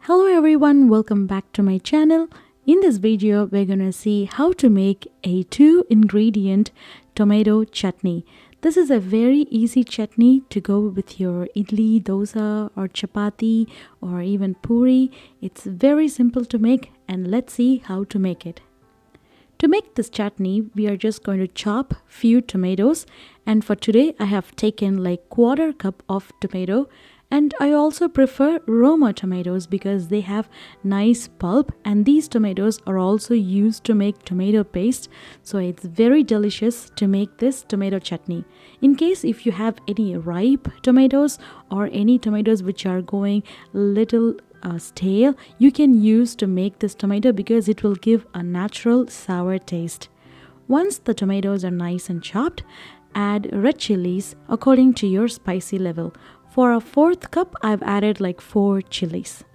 Hello everyone, welcome back to my channel. In this video, we're gonna see how to make a 2-ingredient tomato chutney. This is a very easy chutney to go with your idli, dosa or chapati or even poori. It's very simple to make and let's see how to make it. To make this chutney, we are just going to chop few tomatoes, and for today I have taken like quarter cup of tomato. And I also prefer Roma tomatoes because they have nice pulp, and these tomatoes are also used to make tomato paste, so it's very delicious to make this tomato chutney. In case if you have any ripe tomatoes or any tomatoes which are going little stale, you can use to make this tomato because it will give a natural sour taste. Once the tomatoes are nice and chopped, add red chilies according to your spicy level. For a fourth cup, I've added like 4 chilies.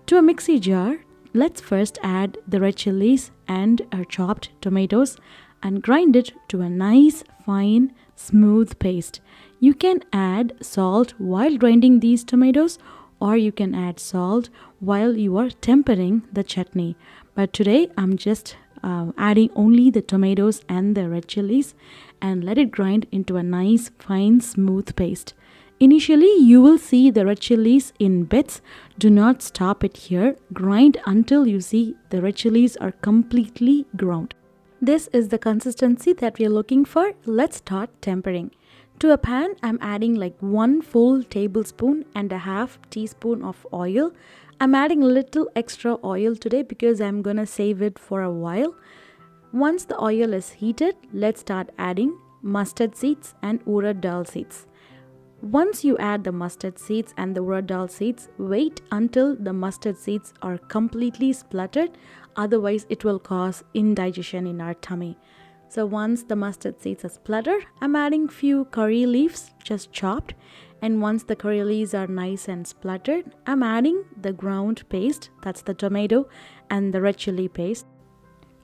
To a mixie jar, let's first add the red chilies and our chopped tomatoes and grind it to a nice, fine, smooth paste. You can add salt while grinding these tomatoes, or you can add salt while you are tempering the chutney. But today, I'm just adding only the tomatoes and the red chilies and let it grind into a nice, fine, smooth paste. Initially, you will see the red chilies in bits. Do not stop it here. Grind until you see the red chilies are completely ground. This is the consistency that we are looking for. Let's start tempering. To a pan, I'm adding like 1 full tablespoon and a half teaspoon of oil. I'm adding a little extra oil today because I'm gonna save it for a while. Once the oil is heated, let's start adding mustard seeds and urad dal seeds. Once you add the mustard seeds and the urad dal seeds, wait until the mustard seeds are completely splattered, otherwise it will cause indigestion in our tummy. So once the mustard seeds are splattered, I'm adding few curry leaves just chopped, and once the curry leaves are nice and splattered, I'm adding the ground paste, that's the tomato and the red chili paste.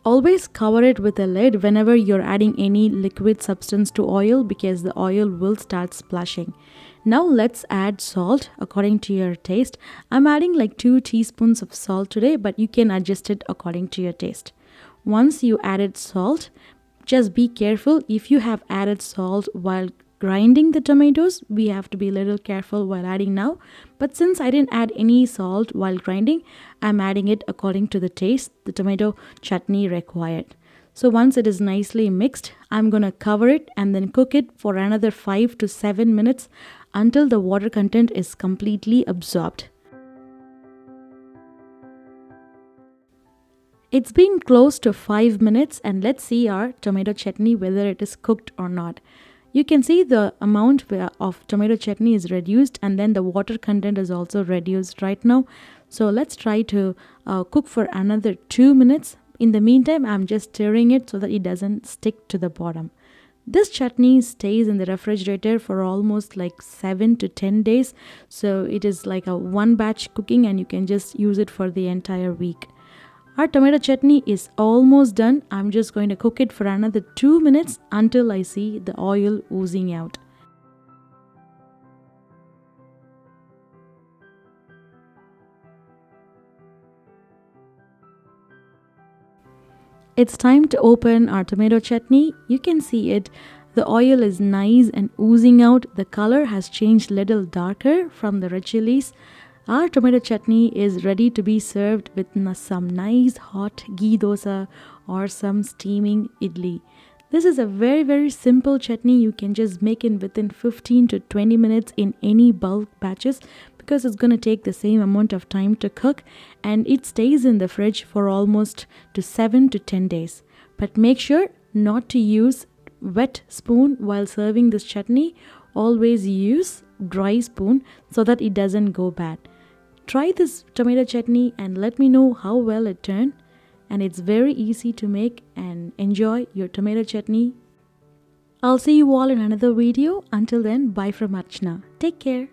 Always cover it with a lid whenever you're adding any liquid substance to oil because the oil will start splashing. Now let's add salt according to your taste. I'm adding like 2 teaspoons of salt today, but you can adjust it according to your taste. Once you added salt, just be careful if you have added salt while grinding the tomatoes. We have to be a little careful while adding now, but since I didn't add any salt while grinding, I'm adding it according to the taste the tomato chutney required. So once it is nicely mixed, I'm gonna cover it and then cook it for another 5 to 7 minutes until the water content is completely absorbed. It's been close to 5 minutes and let's see our tomato chutney whether it is cooked or not. You can see the amount of tomato chutney is reduced and then the water content is also reduced right now. So let's try to cook for another 2 minutes. In the meantime, I'm just stirring it so that it doesn't stick to the bottom. This chutney stays in the refrigerator for almost like 7 to 10 days. So it is like a one batch cooking and you can just use it for the entire week. Our tomato chutney is almost done. I'm just going to cook it for another 2 minutes until I see the oil oozing out. It's time to open our tomato chutney. You can see it. The oil is nice and oozing out. The color has changed little darker from the red chilies. Our tomato chutney is ready to be served with some nice hot ghee dosa or some steaming idli. This is a very simple chutney. You can just make it within 15 to 20 minutes in any bulk batches because it's going to take the same amount of time to cook, and it stays in the fridge for almost to 7 to 10 days. But make sure not to use wet spoon while serving this chutney. Always use dry spoon so that it doesn't go bad. Try this tomato chutney and let me know how well it turned. And it's very easy to make, and enjoy your tomato chutney. I'll see you all in another video. Until then, bye from Archana. Take care.